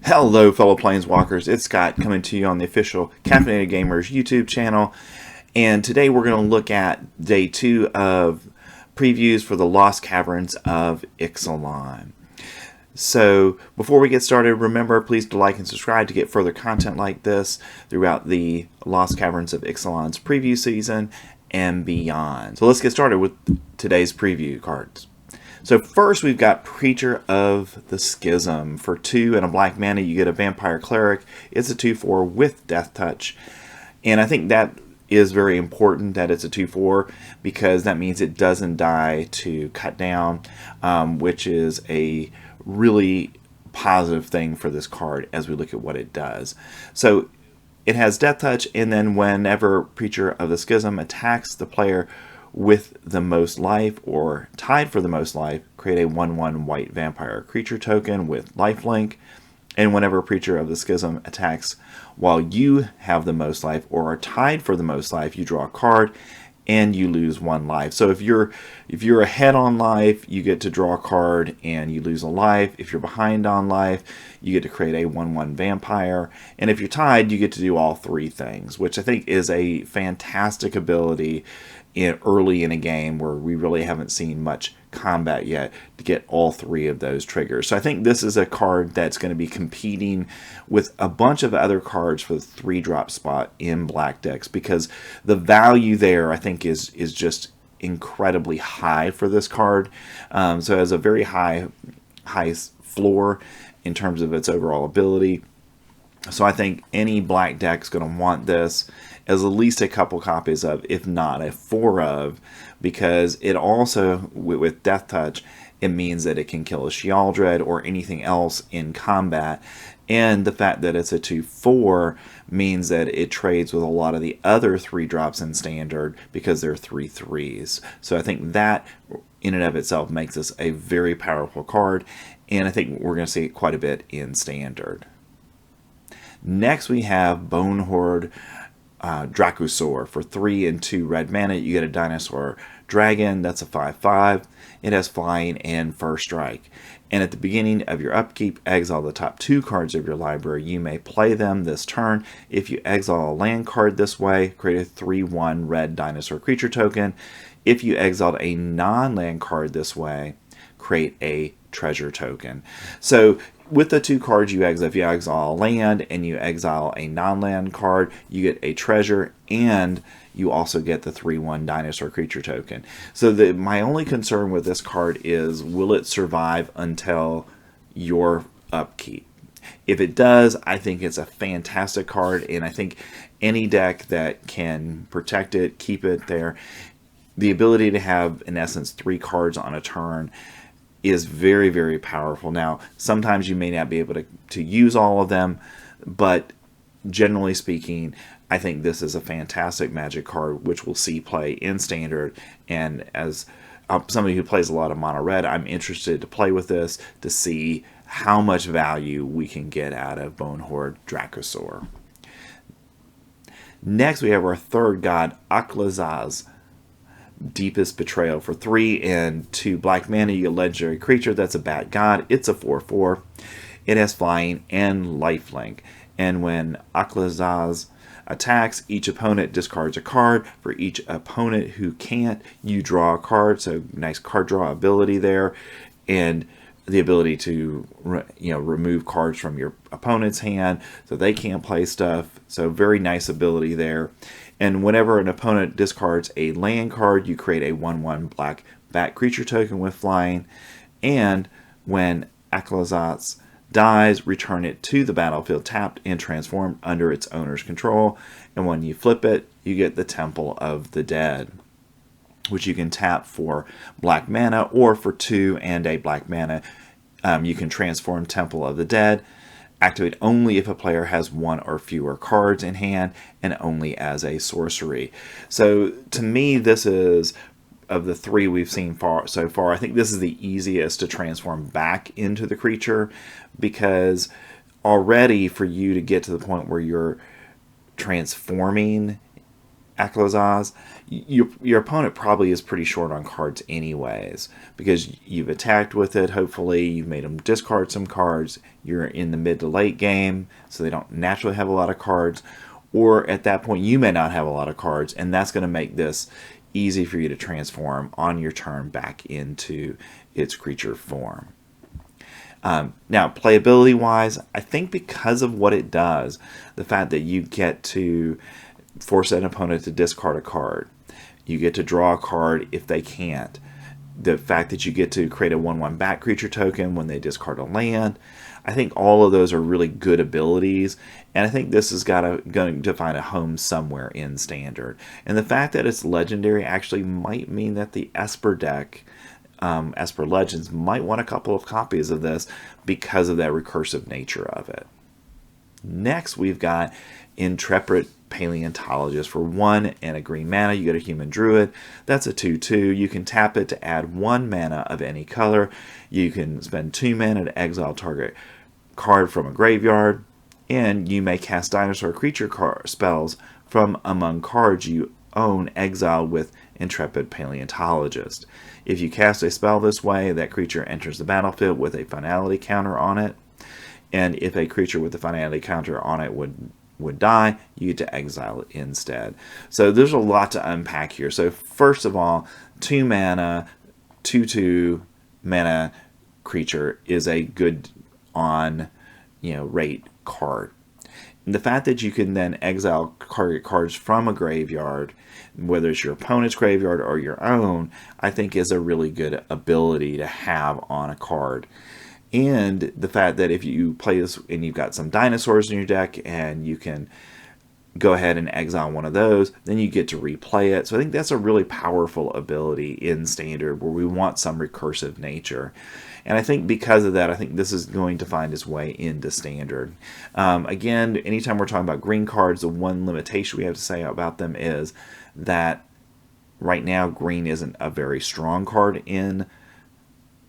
Hello, fellow Planeswalkers. It's Scott coming to you on the official Caffeinated Gamers YouTube channel. And today we're going to look at day 2 of previews for the Lost Caverns of Ixalan. So before we get started, remember please to like and subscribe to get further content like this throughout the Lost Caverns of Ixalan's preview season and beyond. So let's get started with today's preview cards. So first we've got Preacher of the Schism. For 2 and a black mana you get a Vampire Cleric. It's a 2/4 with Death Touch. And I think that is very important that it's a 2/4 because that means it doesn't die to cut down, which is a really positive thing for this card as we look at what it does. So it has Death Touch, and then whenever Preacher of the Schism attacks the player with the most life or tied for the most life, create a 1/1 white vampire creature token with lifelink. And whenever Preacher of the Schism attacks while you have the most life or are tied for the most life, you draw a card and you lose 1 life. So if you're ahead on life, you get to draw a card and you lose a life. If you're behind on life, you get to create a 1/1 vampire. And if you're tied, you get to do all 3 things, which I think is a fantastic ability early in a game where we really haven't seen much combat yet to get all 3 of those triggers. So I think this is a card that's going to be competing with a bunch of other cards for the 3-drop spot in black decks, because the value there I think is just incredibly high for this card. So it has a very high floor in terms of its overall ability. So I think any black deck's going to want this as at least a couple copies of, if not a 4 of, because it also, with Death Touch, it means that it can kill a Sheoldred or anything else in combat. And the fact that it's a 2/4 means that it trades with a lot of the other 3-drops in Standard because they're 3/3s. So I think that in and of itself makes this a very powerful card, and I think we're going to see it quite a bit in Standard. Next we have Bonehorde Dracosaur. For 3 and 2 red mana, you get a Dinosaur Dragon. That's a 5/5. It has flying and first strike. And at the beginning of your upkeep, exile the top 2 cards of your library. You may play them this turn. If you exile a land card this way, create a 3/1 red dinosaur creature token. If you exiled a non-land card this way, create a treasure token. So with the 2 cards you exile, if you exile a land and you exile a non-land card, you get a treasure and you also get the 3/1 dinosaur creature token. So my only concern with this card is, will it survive until your upkeep? If it does, I think it's a fantastic card, and I think any deck that can protect it, keep it there, the ability to have, in essence, 3 cards on a turn is very, very powerful. Now, sometimes you may not be able to use all of them, but generally speaking, I think this is a fantastic Magic card, which we'll see play in Standard. And as somebody who plays a lot of mono red, I'm interested to play with this to see how much value we can get out of Bonehorde Dracosaur. Next, we have our 3rd god, Aklazaz, Deepest Betrayal. For 3 and 2 black mana, you get a legendary creature. That's a Bat God. It's a 4/4. It has flying and lifelink. And when Aklazaz attacks, each opponent discards a card. For each opponent who can't, you draw a card. So nice card draw ability there, and the ability to remove cards from your opponent's hand so they can't play stuff. So very nice ability there. And whenever an opponent discards a land card, you create a 1/1 black bat creature token with flying. And when Aklazaz dies, return it to the battlefield tapped and transformed under its owner's control. And when you flip it, you get the Temple of the Dead, which you can tap for black mana, or for 2 and a black mana, you can transform Temple of the Dead. Activate only if a player has 1 or fewer cards in hand, and only as a sorcery. So to me, this is, of the 3 we've seen so far, I think this is the easiest to transform back into the creature, because already for you to get to the point where you're transforming Ixalan, your opponent probably is pretty short on cards anyways, because you've attacked with it. Hopefully you've made them discard some cards. You're in the mid to late game, so they don't naturally have a lot of cards, or at that point you may not have a lot of cards, and that's going to make this easy for you to transform on your turn back into its creature form. Now, playability wise, I think because of what it does, the fact that you get to force an opponent to discard a card, you get to draw a card if they can't, the fact that you get to create a 1/1 bat creature token when they discard a land, I think all of those are really good abilities, and I think this is going to find a home somewhere in Standard. And the fact that it's legendary actually might mean that the Esper deck, Esper Legends, might want a couple of copies of this because of that recursive nature of it. Next, we've got Intrepid Paleontologist. For 1 and a green mana, you get a Human Druid. That's a 2/2. You can tap it to add 1 mana of any color. You can spend 2 mana to exile target card from a graveyard, and you may cast dinosaur creature spells from among cards you own exiled with Intrepid Paleontologist. If you cast a spell this way, that creature enters the battlefield with a finality counter on it, and if a creature with a finality counter on it would die, you get to exile it instead. So there's a lot to unpack here. So first of all, 2 mana, 2/2 mana creature is a good on rate card. And the fact that you can then exile cards from a graveyard, whether it's your opponent's graveyard or your own, I think is a really good ability to have on a card. And the fact that if you play this and you've got some dinosaurs in your deck and you can go ahead and exile one of those, then you get to replay it. So I think that's a really powerful ability in Standard where we want some recursive nature. And I think because of that, I think this is going to find its way into Standard. Again, anytime we're talking about green cards, the one limitation we have to say about them is that right now green isn't a very strong card in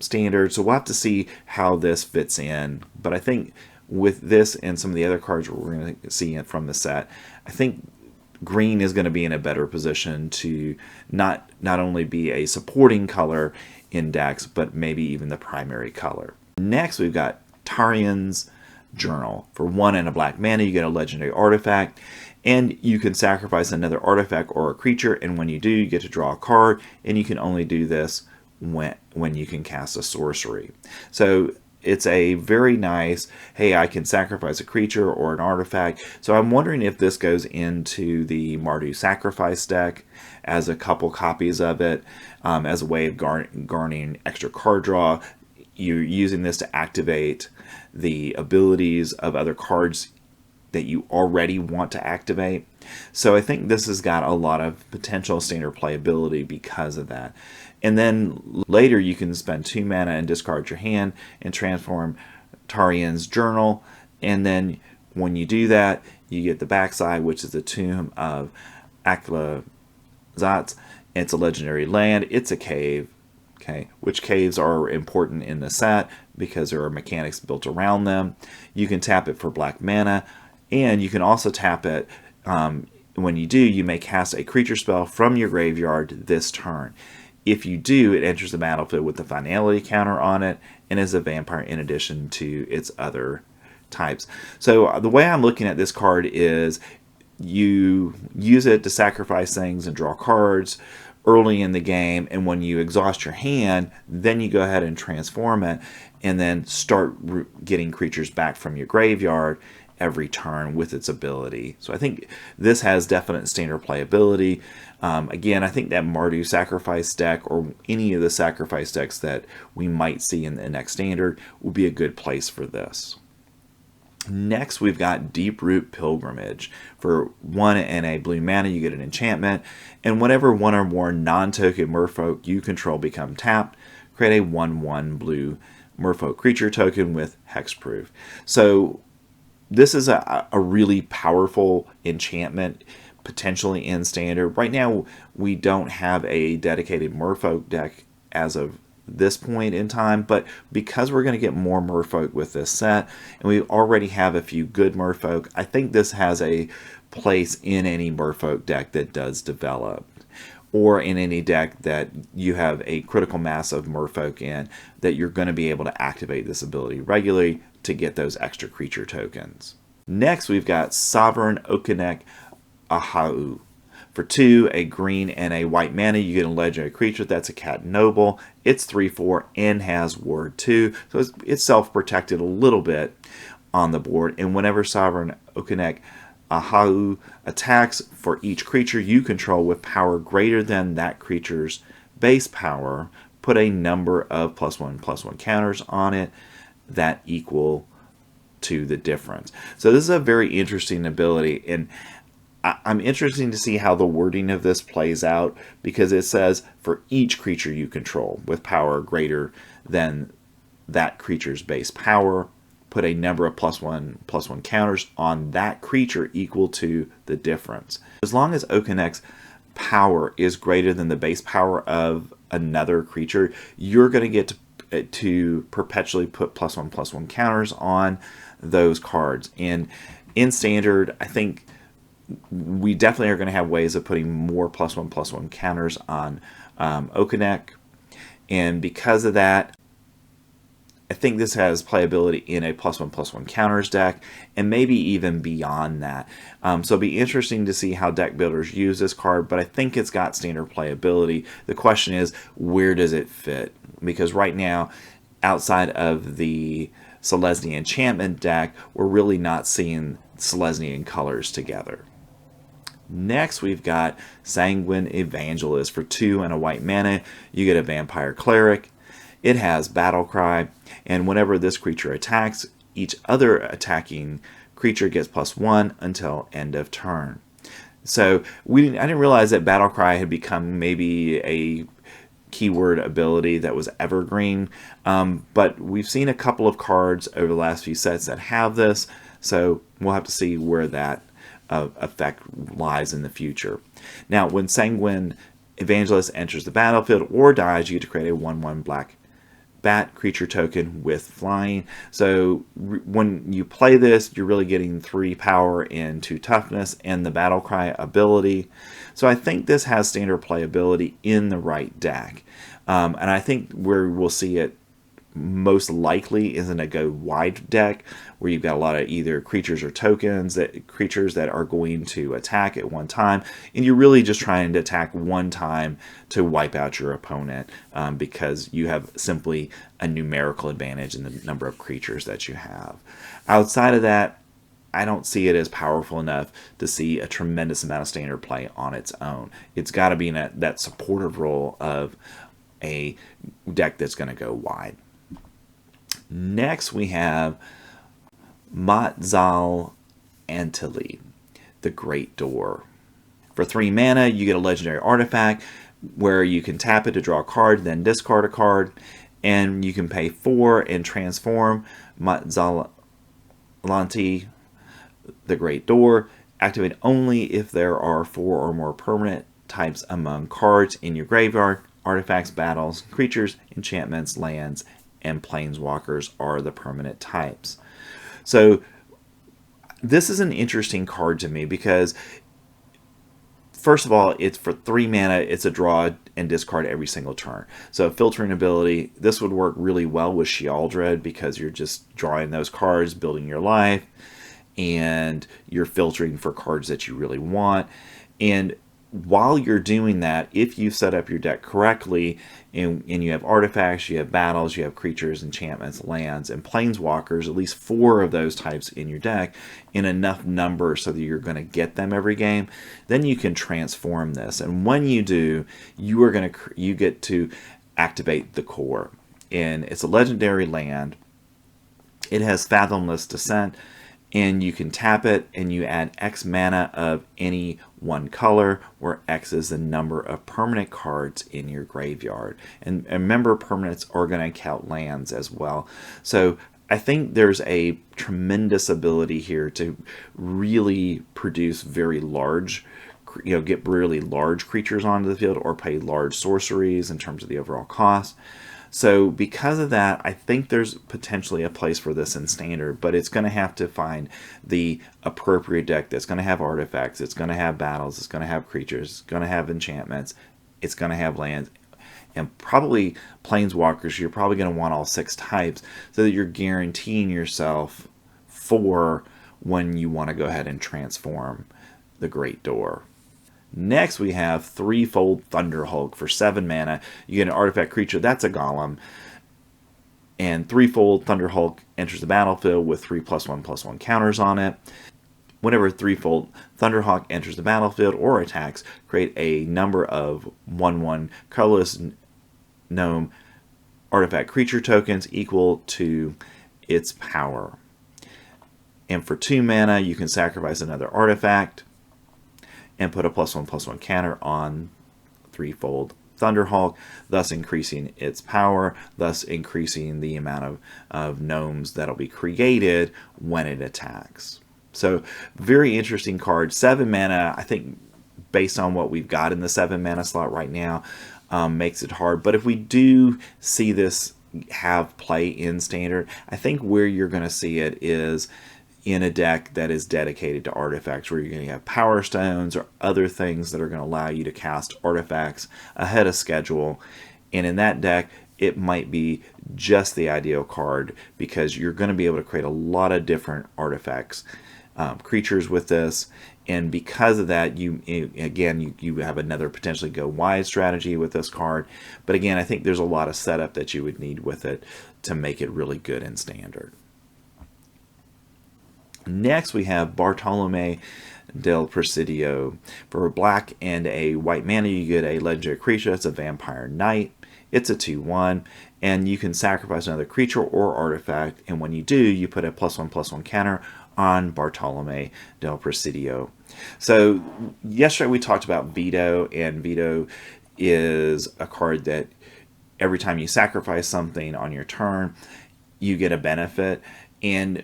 Standard, so we'll have to see how this fits in. But I think with this and some of the other cards we're going to see from the set, I think green is going to be in a better position to not only be a supporting color in decks, but maybe even the primary color. Next, we've got Tarian's Journal. For 1 and a black mana, you get a legendary artifact, and you can sacrifice another artifact or a creature, and when you do, you get to draw a card, and you can only do this when you can cast a sorcery. So it's a very nice, hey, I can sacrifice a creature or an artifact. So I'm wondering if this goes into the Mardu Sacrifice deck as a couple copies of it, as a way of garnering extra card draw. You're using this to activate the abilities of other cards that you already want to activate. So I think this has got a lot of potential Standard playability because of that. And then later you can spend 2 mana and discard your hand and transform Tarian's Journal. And then when you do that, you get the backside, which is the Tomb of Ixalan. It's a legendary land. It's a cave. Okay, which caves are important in the set because there are mechanics built around them. You can tap it for black mana, and you can also tap it. When you do, you may cast a creature spell from your graveyard this turn. If you do, it enters the battlefield with the finality counter on it and is a vampire in addition to its other types. So the way I'm looking at this card is you use it to sacrifice things and draw cards early in the game, and when you exhaust your hand, then you go ahead and transform it and then start getting creatures back from your graveyard every turn with its ability. So I think this has definite Standard playability. Again, I think that Mardu Sacrifice deck or any of the Sacrifice decks that we might see in the next Standard will be a good place for this. Next, we've got Deeproot Pilgrimage. For 1 and a blue mana, you get an enchantment, and whenever 1 or more non-token merfolk you control become tapped, create a 1/1 blue merfolk creature token with hexproof. So this is a really powerful enchantment potentially in Standard. Right now, we don't have a dedicated merfolk deck as of this point in time, but because we're going to get more merfolk with this set, and we already have a few good merfolk, I think this has a place in any Merfolk deck that does develop, or in any deck that you have a critical mass of Merfolk in, that you're going to be able to activate this ability regularly to get those extra creature tokens. Next, we've got Sovereign Okenek Ahau. For 2, a green and a white mana, you get a legendary creature. That's a Cat Noble. It's 3/4 and has Ward 2, so it's self-protected a little bit on the board. And whenever Sovereign Okenek Ahau attacks, for each creature you control with power greater than that creature's base power, put a number of +1/+1 counters on it that equal to the difference. So this is a very interesting ability, and I'm interested to see how the wording of this plays out, because it says for each creature you control with power greater than that creature's base power, put a number of +1/+1 counters on that creature equal to the difference. As long as Okenek's power is greater than the base power of another creature, you're going to get to perpetually put +1/+1 counters on those cards. And in Standard, I think we definitely are going to have ways of putting more +1/+1 counters on Okenek. And because of that, I think this has playability in a +1/+1 counters deck, and maybe even beyond that. So it'll be interesting to see how deck builders use this card, but I think it's got standard playability. The question is, where does it fit? Because right now, outside of the Selesnya enchantment deck, we're really not seeing Selesnya colors together. Next, we've got Sanguine Evangelist. For 2 and a white mana, you get a Vampire Cleric. It has Battle Cry, and whenever this creature attacks, each other attacking creature gets +1 until end of turn. So I didn't realize that Battle Cry had become maybe a keyword ability that was evergreen, but we've seen a couple of cards over the last few sets that have this, so we'll have to see where that effect lies in the future. Now, when Sanguine Evangelist enters the battlefield or dies, you get to create a 1/1 black bat creature token with flying. So when you play this, you're really getting 3 power and 2 toughness and the Battle Cry ability. So I think this has standard playability in the right deck. And I think where we'll see it most likely is in a go wide deck, where you've got a lot of either creatures or tokens, creatures that are going to attack at one time, and you're really just trying to attack one time to wipe out your opponent, because you have simply a numerical advantage in the number of creatures that you have. Outside of that, I don't see it as powerful enough to see a tremendous amount of standard play on its own. It's got to be in that supportive role of a deck that's going to go wide. Next, we have Matzal Antili, the Great Door. For 3 mana, you get a legendary artifact where you can tap it to draw a card, then discard a card, and you can pay 4 and transform Matzalanti, the Great Door. Activate only if there are 4 or more permanent types among cards in your graveyard. Artifacts, battles, creatures, enchantments, lands, and planeswalkers are the permanent types. So this is an interesting card to me because, first of all, it's for 3 mana, it's a draw and discard every single turn. So filtering ability, this would work really well with Sheoldred because you're just drawing those cards, building your life, and you're filtering for cards that you really want. And while you're doing that, if you set up your deck correctly, and you have artifacts, you have battles, you have creatures, enchantments, lands, and planeswalkers, at least 4 of those types in your deck, in enough number so that you're going to get them every game, then you can transform this. And when you do, you get to activate the core. And it's a legendary land. It has Fathomless Descent, and you can tap it and you add X mana of any one color, where X is the number of permanent cards in your graveyard. And remember, permanents are going to count lands as well. So I think there's a tremendous ability here to really produce very large, get really large creatures onto the field, or pay large sorceries in terms of the overall cost. So because of that, I think there's potentially a place for this in standard, but it's going to have to find the appropriate deck that's going to have artifacts, it's going to have battles, it's going to have creatures, it's going to have enchantments, it's going to have lands, and probably planeswalkers. You're probably going to want all 6 types so that you're guaranteeing yourself for when you want to go ahead and transform the Great Door. Next, we have Threefold Thunderhulk for 7 mana. You get an artifact creature, that's a golem. And Threefold Thunderhulk enters the battlefield with 3+1/+1 counters on it. Whenever Threefold Thunderhawk enters the battlefield or attacks, create a number of 1/1 colorless gnome artifact creature tokens equal to its power. And for 2 mana, you can sacrifice another artifact and put a +1/+1 counter on Threefold Thunderhawk, thus increasing its power, thus increasing the amount of gnomes that'll be created when it attacks. So very interesting card. 7 mana, I think based on what we've got in the 7 mana slot right now, makes it hard. But if we do see this have play in standard, I think where you're going to see it is in a deck that is dedicated to artifacts, where you're going to have power stones or other things that are going to allow you to cast artifacts ahead of schedule. And in that deck, it might be just the ideal card because you're going to be able to create a lot of different artifacts, creatures with this. And because of that, you have another potentially go wide strategy with this card. But again, I think there's a lot of setup that you would need with it to make it really good in standard. Next, we have Bartolome del Presidio. For a black and a white mana, you get a legendary creature. It's a Vampire Knight. It's a 2/1, and you can sacrifice another creature or artifact. And when you do, you put a +1/+1 counter on Bartolome del Presidio. So yesterday we talked about Veto, and Veto is a card that every time you sacrifice something on your turn, you get a benefit. And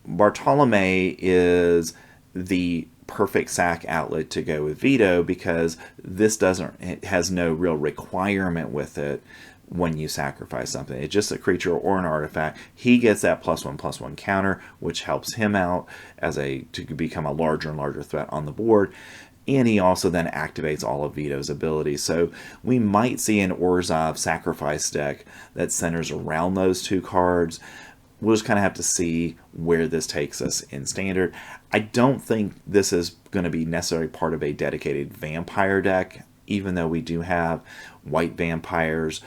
Bartolome is the perfect sack outlet to go with Veto because it has no real requirement with it when you sacrifice something. It's just a creature or an artifact. He gets that +1/+1 counter, which helps him out to become a larger and larger threat on the board. And he also then activates all of Veto's abilities. So we might see an Orzhov sacrifice deck that centers around those 2 cards. We'll just kind of have to see where this takes us in standard. I don't think this is going to be necessarily part of a dedicated vampire deck, even though we do have white vampires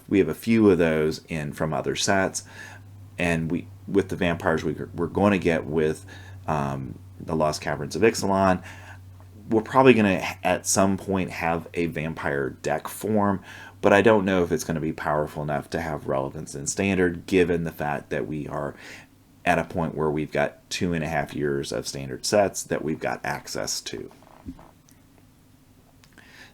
we have a few of those from other sets. And with the vampires we're going to get with the Lost Caverns of Ixalan, we're probably going to at some point have a vampire deck form, but I don't know if it's going to be powerful enough to have relevance in standard, given the fact that we are at a point where we've got 2.5 years of standard sets that we've got access to.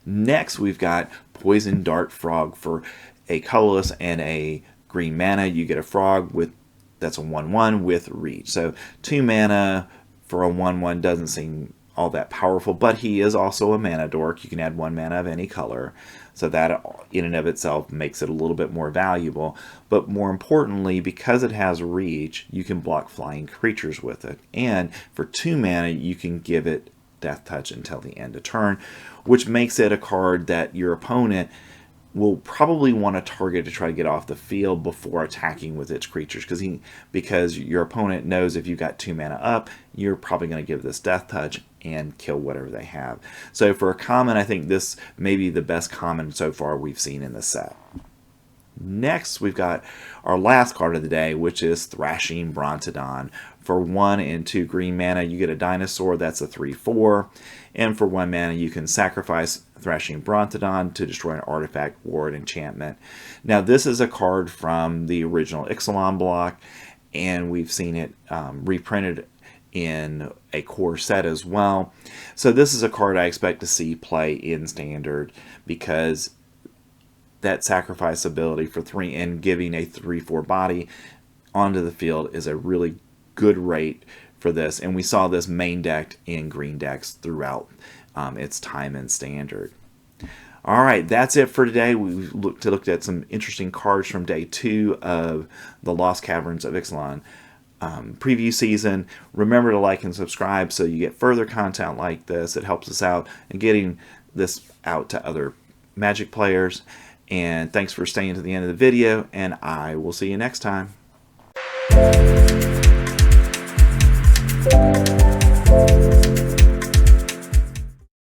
Next, we've got Poison Dart Frog for a colorless and a green mana. You get a frog that's a 1/1 with reach. So 2 mana for a 1/1 doesn't seem all that powerful, but he is also a mana dork. You can add 1 mana of any color, so that in and of itself makes it a little bit more valuable. But more importantly, because it has reach, you can block flying creatures with it, and for 2 mana you can give it Death Touch until the end of turn, which makes it a card that your opponent will probably want to target to try to get off the field before attacking with its creatures, because your opponent knows if you've got 2 mana up, you're probably going to give this Death Touch and kill whatever they have. So for a common, I think this may be the best common so far we've seen in the set. Next, we've got our last card of the day, which is Thrashing Brontodon. For 1 and 2 green mana, you get a dinosaur. That's a 3/4. And for 1 mana, you can sacrifice Thrashing Brontodon to destroy an artifact or an enchantment. Now, this is a card from the original Ixalan block, and we've seen it reprinted in a core set as well. So this is a card I expect to see play in standard, because that sacrifice ability for 3 and giving a 3/4 body onto the field is a really good rate for this, and we saw this main decked in green decks throughout its time in standard. All right, that's it for today. We looked at some interesting cards from day 2 of the Lost Caverns of Ixalan preview season. Remember to like and subscribe so you get further content like this. It helps us out in getting this out to other Magic players. And thanks for staying to the end of the video, and I will see you next time.